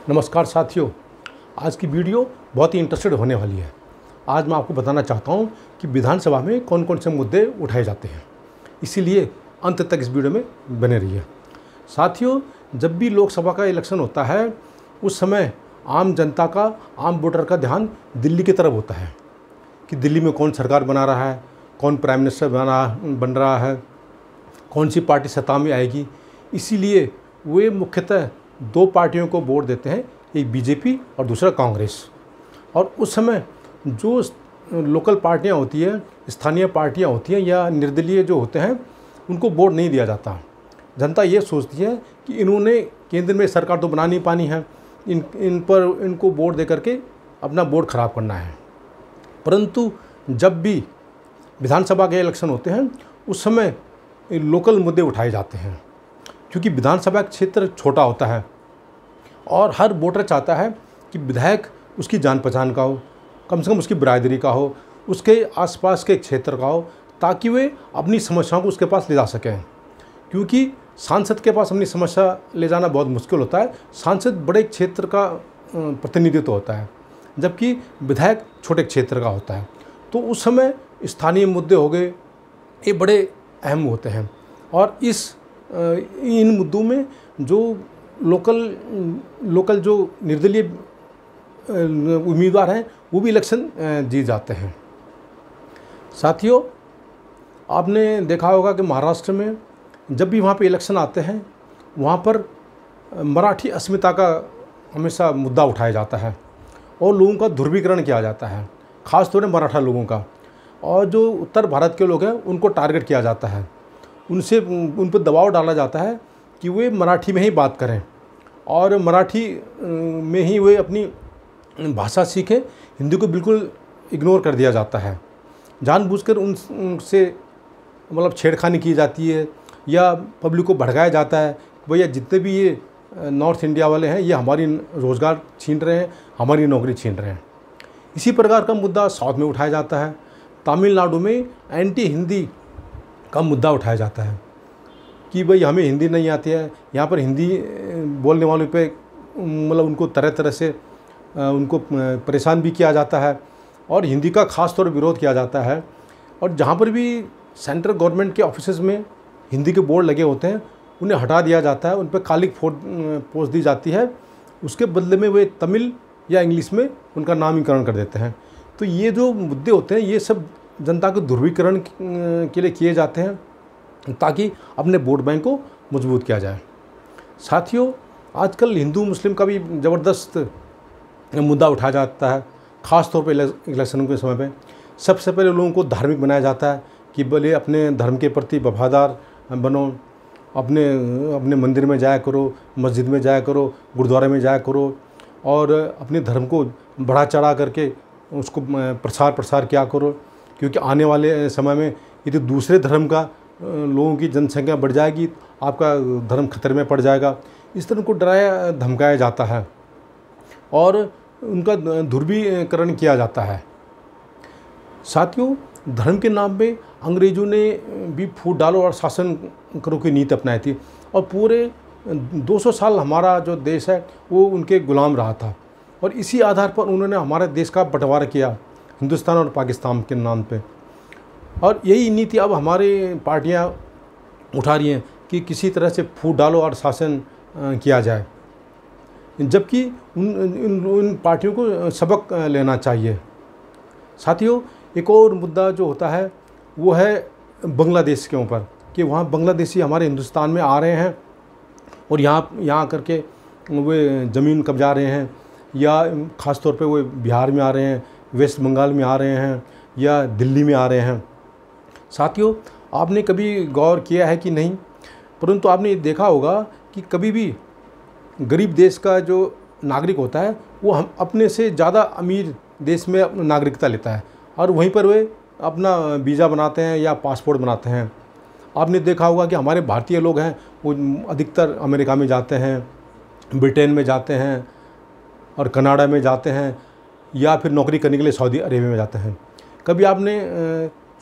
नमस्कार साथियों, आज की वीडियो बहुत ही इंटरेस्टेड होने वाली है। आज मैं आपको बताना चाहता हूं कि विधानसभा में कौन कौन से मुद्दे उठाए जाते हैं, इसीलिए अंत तक इस वीडियो में बने रहिए। साथियों, जब भी लोकसभा का इलेक्शन होता है उस समय आम जनता का, आम वोटर का ध्यान दिल्ली की तरफ होता है कि दिल्ली में कौन सरकार बना रहा है, कौन प्राइम मिनिस्टर बन रहा है, कौन सी पार्टी सत्ता में आएगी। इसीलिए वे मुख्यतः दो पार्टियों को वोट देते हैं, एक बीजेपी और दूसरा कांग्रेस। और उस समय जो लोकल पार्टियां होती है, स्थानीय पार्टियां होती हैं या निर्दलीय जो होते हैं, उनको वोट नहीं दिया जाता। जनता ये सोचती है कि इन्होंने केंद्र में सरकार तो बना नहीं पानी है, इनको वोट दे करके अपना वोट खराब करना है। परंतु जब भी विधानसभा के इलेक्शन होते हैं उस समय लोकल मुद्दे उठाए जाते हैं, क्योंकि विधानसभा क्षेत्र छोटा होता है और हर वोटर चाहता है कि विधायक उसकी जान पहचान का हो, कम से कम उसकी बिरादरी का हो, उसके आसपास के क्षेत्र का हो, ताकि वे अपनी समस्याओं को उसके पास ले जा सकें। क्योंकि सांसद के पास अपनी समस्या ले जाना बहुत मुश्किल होता है। सांसद बड़े क्षेत्र का प्रतिनिधित्व होता है, जबकि विधायक छोटे क्षेत्र का होता है। तो उस समय स्थानीय मुद्दे हो गए, ये बड़े अहम होते हैं। और इन मुद्दों में जो लोकल जो निर्दलीय उम्मीदवार हैं वो भी इलेक्शन जीत जाते हैं। साथियों, आपने देखा होगा कि महाराष्ट्र में जब भी वहाँ पे इलेक्शन आते हैं वहाँ पर मराठी अस्मिता का हमेशा मुद्दा उठाया जाता है और लोगों का ध्रुवीकरण किया जाता है, ख़ास तौर पर मराठा लोगों का। और जो उत्तर भारत के लोग हैं उनको टारगेट किया जाता है, उन पर दबाव डाला जाता है कि वे मराठी में ही बात करें और मराठी में ही वे अपनी भाषा सीखें। हिंदी को बिल्कुल इग्नोर कर दिया जाता है। जानबूझकर उनसे मतलब छेड़खानी की जाती है या पब्लिक को भड़काया जाता है, भैया जितने भी ये नॉर्थ इंडिया वाले हैं ये हमारी रोज़गार छीन रहे हैं, हमारी नौकरी छीन रहे हैं। इसी प्रकार का मुद्दा साउथ में उठाया जाता है। तमिलनाडु में एंटी हिंदी का मुद्दा उठाया जाता है कि भाई हमें हिंदी नहीं आती है। यहाँ पर हिंदी बोलने वालों पे मतलब उनको तरह तरह से उनको परेशान भी किया जाता है और हिंदी का ख़ास तौर पर विरोध किया जाता है। और जहाँ पर भी सेंट्रल गवर्नमेंट के ऑफिसेज में हिंदी के बोर्ड लगे होते हैं उन्हें हटा दिया जाता है, उन पर काली पोस दी जाती है। उसके बदले में वे तमिल या इंग्लिश में उनका नामकरण कर देते हैं। तो ये जो मुद्दे होते हैं ये सब जनता के ध्रुवीकरण के लिए किए जाते हैं ताकि अपने वोट बैंक को मजबूत किया जाए। साथियों, आजकल हिंदू मुस्लिम का भी ज़बरदस्त मुद्दा उठाया जाता है, ख़ास तौर पर इलेक्शन के समय पे। सबसे पहले लोगों को धार्मिक बनाया जाता है कि भले अपने धर्म के प्रति वफादार बनो, अपने मंदिर में जाया करो, मस्जिद में जाया करो, गुरुद्वारे में जाया करो और अपने धर्म को बढ़ा चढ़ा करके उसको प्रसार किया करो। क्योंकि आने वाले समय में यदि दूसरे धर्म का लोगों की जनसंख्या बढ़ जाएगी, आपका धर्म खतरे में पड़ जाएगा। इस तरह उनको डराया धमकाया जाता है और उनका ध्रुवीकरण किया जाता है। साथियों, धर्म के नाम पे अंग्रेज़ों ने भी फूट डालो और शासन करो की नीति अपनाई थी और पूरे 200 साल हमारा जो देश है वो उनके गुलाम रहा था। और इसी आधार पर उन्होंने हमारे देश का बंटवारा किया हिंदुस्तान और पाकिस्तान के नाम पे। और यही नीति अब हमारी पार्टियां उठा रही हैं कि किसी तरह से फूट डालो और शासन किया जाए, जबकि उन पार्टियों को सबक लेना चाहिए। साथियों, एक और मुद्दा जो होता है वो है बांग्लादेश के ऊपर कि वहाँ बांग्लादेशी हमारे हिंदुस्तान में आ रहे हैं और यहाँ करके वे ज़मीन कब्जा रहे हैं, या ख़ास तौर पे वो बिहार में आ रहे हैं, वेस्ट बंगाल में आ रहे हैं या दिल्ली में आ रहे हैं। साथियों, आपने कभी गौर किया है कि नहीं, परंतु आपने देखा होगा कि कभी भी गरीब देश का जो नागरिक होता है वो हम अपने से ज़्यादा अमीर देश में नागरिकता लेता है और वहीं पर वे अपना वीज़ा बनाते हैं या पासपोर्ट बनाते हैं। आपने देखा होगा कि हमारे भारतीय लोग हैं वो अधिकतर अमेरिका में जाते हैं, ब्रिटेन में जाते हैं और कनाडा में जाते हैं या फिर नौकरी करने के लिए सऊदी अरेबिया में जाते हैं। कभी आपने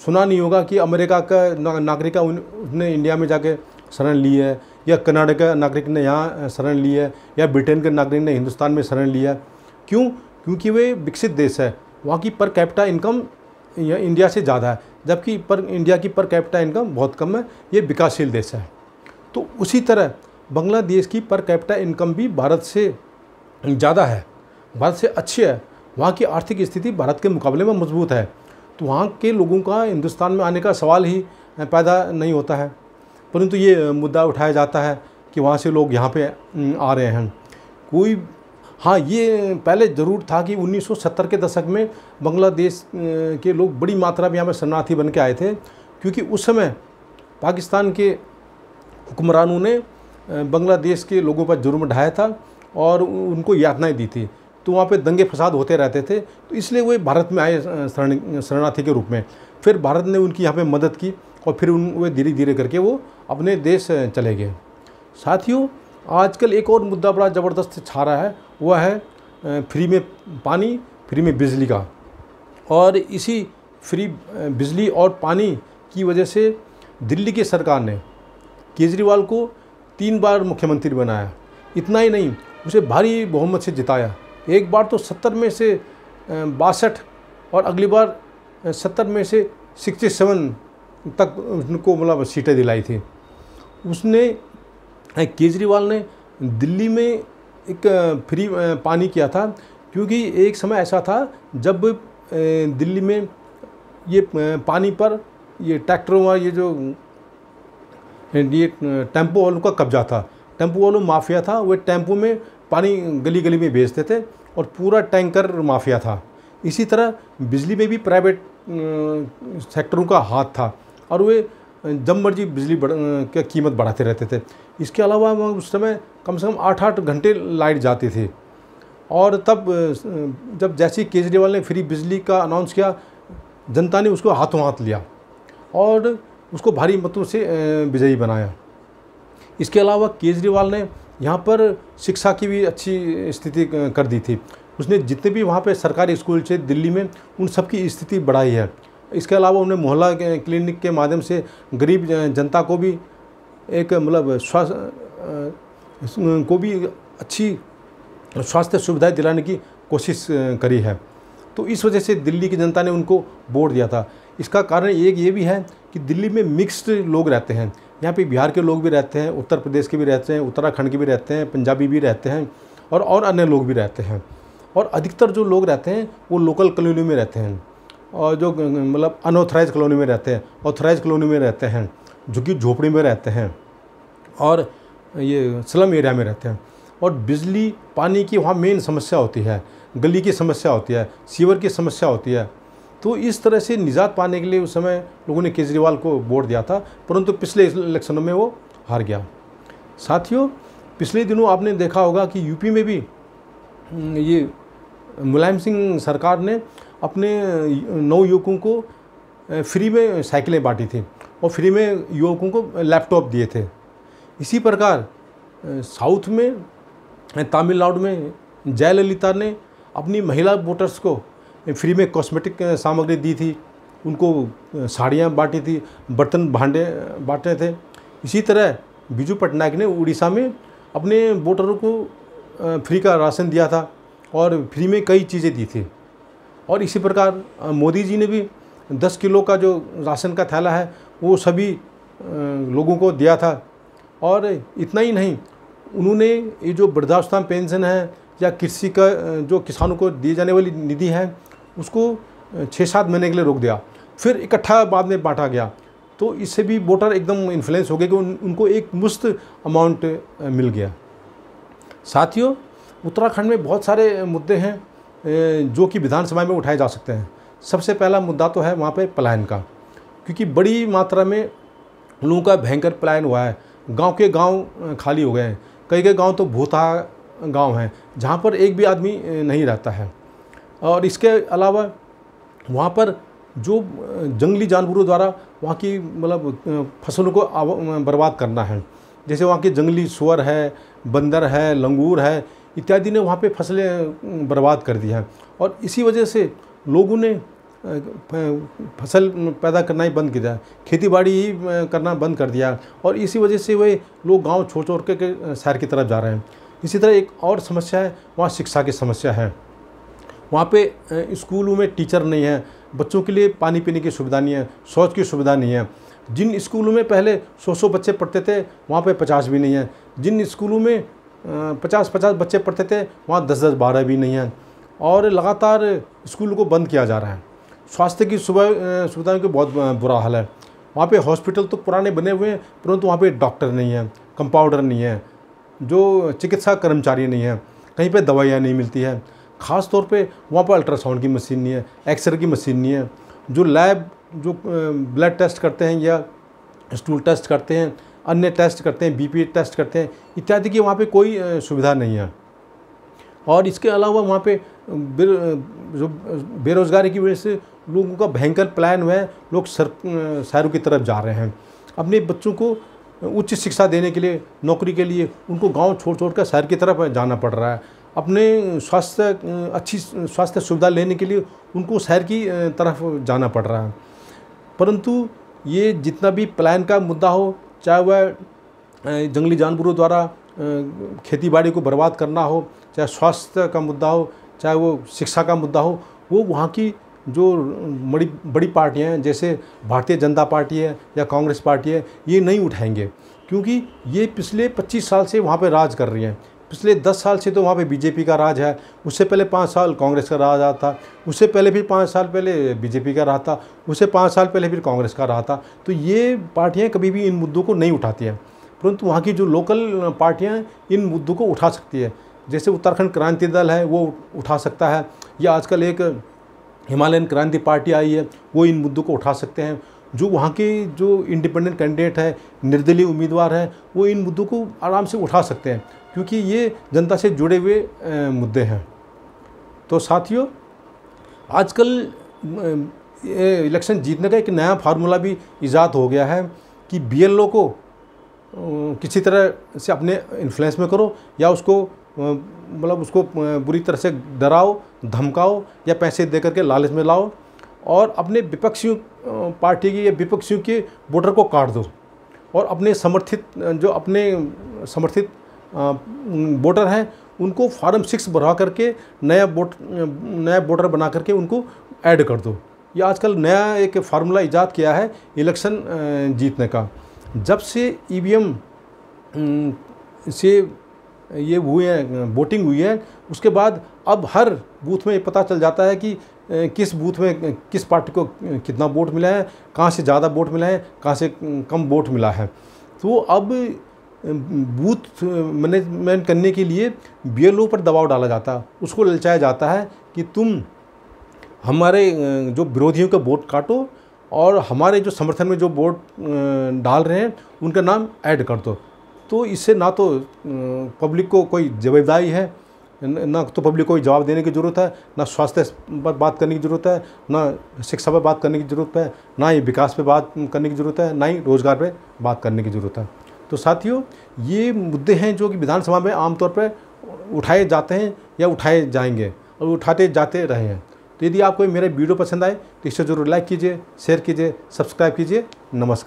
सुना नहीं होगा कि अमेरिका का नागरिक उसने इंडिया में जाके शरण ली है या कनाडा का नागरिक ने यहाँ शरण ली है, या ब्रिटेन के नागरिक ने हिंदुस्तान में शरण लिया। क्यों? क्योंकि वे विकसित देश है, वहाँ की पर कैपिटा इनकम इंडिया से ज़्यादा है, जबकि इंडिया की पर कैपिटा इनकम बहुत कम है, ये विकासशील देश है। तो उसी तरह बांग्लादेश की पर कैपिटा इनकम भी भारत से ज़्यादा है, भारत से अच्छी है, वहाँ की आर्थिक स्थिति भारत के मुकाबले में मजबूत है। तो वहाँ के लोगों का हिंदुस्तान में आने का सवाल ही पैदा नहीं होता है। परंतु ये मुद्दा उठाया जाता है कि वहाँ से लोग यहाँ पे आ रहे हैं। हाँ, ये पहले ज़रूर था कि 1970 के दशक में बांग्लादेश के लोग बड़ी मात्रा में यहाँ पर शरणार्थी बन के आए थे, क्योंकि उस समय पाकिस्तान के हुक्मरानों ने बांग्लादेश के लोगों पर जुर्म ढाया था और उनको यातनाएं दी थी। तो वहाँ पे दंगे फसाद होते रहते थे, तो इसलिए वे भारत में आए शरणार्थी के रूप में। फिर भारत ने उनकी यहाँ पे मदद की और फिर वे धीरे धीरे करके वो अपने देश चले गए। साथियों, आजकल एक और मुद्दा बड़ा ज़बरदस्त छा रहा है, वह है फ्री में पानी, फ्री में बिजली का। और इसी फ्री बिजली और पानी की वजह से दिल्ली की सरकार ने केजरीवाल को 3 बार मुख्यमंत्री बनाया। इतना ही नहीं, उसे भारी बहुमत से जिताया। एक बार तो 70 में से 62 और अगली बार 70 में से 67 तक उनको मतलब सीटें दिलाई थी उसने। केजरीवाल ने दिल्ली में एक फ्री पानी किया था, क्योंकि एक समय ऐसा था जब दिल्ली में ये पानी पर ये ट्रैक्टरों और ये टेम्पो वालों का कब्जा था। टेम्पो वालों माफिया था, वो टेम्पो में पानी गली गली में बेचते थे और पूरा टैंकर माफिया था। इसी तरह बिजली में भी प्राइवेट सेक्टरों का हाथ था और वे जब मर्जी बिजली की कीमत बढ़ाते रहते थे। इसके अलावा उस समय कम से कम 8-8 घंटे लाइट जाती थी। और तब जब जैसे ही केजरीवाल ने फ्री बिजली का अनाउंस किया, जनता ने उसको हाथों हाथ लिया और उसको भारी मतों से विजयी बनाया। इसके अलावा केजरीवाल ने यहाँ पर शिक्षा की भी अच्छी स्थिति कर दी थी। उसने जितने भी वहाँ पे सरकारी स्कूल थे दिल्ली में, उन सब की स्थिति बढ़ाई है। इसके अलावा उन्हें मोहल्ला क्लिनिक के माध्यम से गरीब जनता को भी एक मतलब स्वास्थ्य को भी अच्छी स्वास्थ्य सुविधाएं दिलाने की कोशिश करी है। तो इस वजह से दिल्ली की जनता ने उनको वोट दिया था। इसका कारण एक ये भी है कि दिल्ली में मिक्स्ड लोग रहते हैं। यहाँ पे बिहार के लोग भी रहते हैं, उत्तर प्रदेश के भी रहते हैं, उत्तराखंड के भी रहते हैं, पंजाबी भी रहते हैं और अन्य लोग भी रहते हैं। और अधिकतर जो लोग रहते हैं वो लोकल कॉलोनी में रहते हैं, और जो मतलब अनऑथराइज कॉलोनी में रहते हैं, ऑथराइज कॉलोनी में रहते हैं, झुग्गी झोपड़ी में रहते हैं और ये स्लम एरिया में रहते हैं। और बिजली पानी की वहाँ मेन समस्या होती है, गली की समस्या होती है, सीवर की समस्या होती है। तो इस तरह से निजात पाने के लिए उस समय लोगों ने केजरीवाल को वोट दिया था, परंतु पिछले इलेक्शनों में वो हार गया। साथियों, पिछले दिनों आपने देखा होगा कि यूपी में भी ये मुलायम सिंह सरकार ने अपने नवयुवकों को फ्री में साइकिलें बांटी थी और फ्री में युवकों को लैपटॉप दिए थे। इसी प्रकार साउथ में तमिलनाडु में जयललिता ने अपनी महिला वोटर्स को फ्री में कॉस्मेटिक सामग्री दी थी, उनको साड़ियाँ बांटी थी, बर्तन भांडे बांटे थे। इसी तरह बिजू पटनायक ने उड़ीसा में अपने वोटरों को फ्री का राशन दिया था और फ्री में कई चीज़ें दी थी। और इसी प्रकार मोदी जी ने भी 10 किलो का जो राशन का थैला है वो सभी लोगों को दिया था। और इतना ही नहीं, उन्होंने ये जो वृद्धावस्था पेंशन है या कृषि का जो किसानों को दी जाने वाली निधि है उसको 6-7 महीने के लिए रोक दिया, फिर इकट्ठा बाद में बांटा गया। तो इससे भी वोटर एकदम इन्फ्लुएंस हो गए कि उनको एक मुश्त अमाउंट मिल गया। साथियों, उत्तराखंड में बहुत सारे मुद्दे हैं जो कि विधानसभा में उठाए जा सकते हैं। सबसे पहला मुद्दा तो है वहाँ पे पलायन का, क्योंकि बड़ी मात्रा में लोगों का भयंकर पलायन हुआ है। गांव के गांव खाली हो गए हैं, कई गांव तो भूता गांव हैं जहाँ पर एक भी आदमी नहीं रहता है। और इसके अलावा वहाँ पर जो जंगली जानवरों द्वारा वहाँ की मतलब फसलों को बर्बाद करना है, जैसे वहाँ के जंगली सुअर है, बंदर है, लंगूर है इत्यादि ने वहाँ पे फसलें बर्बाद कर दी हैं। और इसी वजह से लोगों ने फसल पैदा करना ही बंद किया, खेती बाड़ी ही करना बंद कर दिया, और इसी वजह से वे लोग गांव छोड़ छोड़ के शहर की तरफ जा रहे हैं। इसी तरह एक और समस्या है, वहाँ शिक्षा की समस्या है। वहाँ पे स्कूलों में टीचर नहीं है, बच्चों के लिए पानी पीने की सुविधा नहीं है, शौच की सुविधा नहीं है। जिन स्कूलों में पहले 100 बच्चे पढ़ते थे वहाँ पे 50 भी नहीं है। जिन स्कूलों में 50 बच्चे पढ़ते थे वहाँ 10 12 भी नहीं है, और लगातार स्कूलों को बंद किया जा रहा है। स्वास्थ्य की सुविधाओं की बहुत बुरा हाल है। वहाँ पे हॉस्पिटल तो पुराने बने हुए हैं, परंतु वहाँ पे डॉक्टर नहीं है, कंपाउंडर नहीं है, जो चिकित्सा कर्मचारी नहीं है, कहीं पे दवाइयाँ नहीं मिलती है। ख़ास तौर पे वहाँ पर अल्ट्रासाउंड की मशीन नहीं है, एक्सरे की मशीन नहीं है, जो लैब जो ब्लड टेस्ट करते हैं या स्टूल टेस्ट करते हैं, अन्य टेस्ट करते हैं, बीपी टेस्ट करते हैं इत्यादि की वहाँ पे कोई सुविधा नहीं है। और इसके अलावा वहाँ पे जो बेरोज़गारी की वजह से लोगों का भयंकर प्लान हुआ है, लोग शहरों की तरफ जा रहे हैं। अपने बच्चों को उच्च शिक्षा देने के लिए, नौकरी के लिए उनको गांव छोड़ छोड़ कर शहर की तरफ जाना पड़ रहा है। अपने अच्छी स्वास्थ्य सुविधा लेने के लिए उनको शहर की तरफ जाना पड़ रहा है। परंतु ये जितना भी प्लान का मुद्दा हो, चाहे वह जंगली जानवरों द्वारा खेती बाड़ी को बर्बाद करना हो, चाहे स्वास्थ्य का मुद्दा हो, चाहे वो शिक्षा का मुद्दा हो, वो वहाँ की जो बड़ी पार्टियाँ हैं जैसे भारतीय जनता पार्टी है या कांग्रेस पार्टी है, ये नहीं उठाएंगे, क्योंकि ये पिछले 25 साल से वहाँ पे राज कर रही हैं। पिछले 10 साल से तो वहाँ पे बीजेपी का राज है, उससे पहले 5 साल कांग्रेस का राज रहा था, उससे पहले फिर 5 साल पहले बीजेपी का रहा था, उससे 5 साल पहले फिर कांग्रेस का रहा था। तो ये पार्टियाँ कभी भी इन मुद्दों को नहीं उठाती हैं, परंतु वहाँ की जो लोकल पार्टियाँ इन मुद्दों को उठा सकती है। जैसे उत्तराखंड क्रांति दल है, वो उठा सकता है, या आजकल एक हिमालयन क्रांति पार्टी आई है, वो इन मुद्दों को उठा सकते हैं। जो वहाँ के जो इंडिपेंडेंट कैंडिडेट है, निर्दलीय उम्मीदवार हैं, वो इन मुद्दों को आराम से उठा सकते हैं, क्योंकि ये जनता से जुड़े हुए मुद्दे हैं। तो साथियों, आजकल इलेक्शन जीतने का एक नया फार्मूला भी ईजाद हो गया है कि बीएलओ को किसी तरह से अपने इन्फ्लुएंस में करो, या उसको मतलब उसको बुरी तरह से डराओ, धमकाओ, या पैसे दे करके लालच में लाओ, और अपने विपक्षियों पार्टी के या विपक्षियों के वोटर को काट दो, और अपने समर्थित वोटर हैं उनको फॉर्म 6 भरा करके नया वोटर बना करके उनको ऐड कर दो। ये आजकल नया एक फार्मूला ईजाद किया है इलेक्शन जीतने का। जब से ईवीएम से ये हुए हैं, वोटिंग हुई है, उसके बाद अब हर बूथ में ये पता चल जाता है कि किस बूथ में किस पार्टी को कितना वोट मिला है, कहाँ से ज़्यादा वोट मिला है, कहाँ से कम वोट मिला है। तो अब बूथ मैनेजमेंट करने के लिए बीएलओ पर दबाव डाला जाता है, उसको ललचाया जाता है कि तुम हमारे जो विरोधियों का वोट काटो, और हमारे जो समर्थन में जो वोट डाल रहे हैं उनका नाम ऐड कर दो। तो इससे ना तो पब्लिक को कोई जवाबदारी है, ना तो पब्लिक को कोई जवाब देने की ज़रूरत है, ना स्वास्थ्य पर बात करने की ज़रूरत है, ना शिक्षा पर बात करने की ज़रूरत है, ना ही विकास पे बात करने की ज़रूरत है, ना ही रोज़गार पे बात करने की ज़रूरत है। तो साथियों, ये मुद्दे हैं जो कि विधानसभा में आमतौर पर उठाए जाते हैं या उठाए जाएंगे और उठाते जाते रहे हैं। तो यदि आपको मेरा वीडियो पसंद आए तो इसे ज़रूर लाइक कीजिए, शेयर कीजिए, सब्सक्राइब कीजिए। नमस्कार।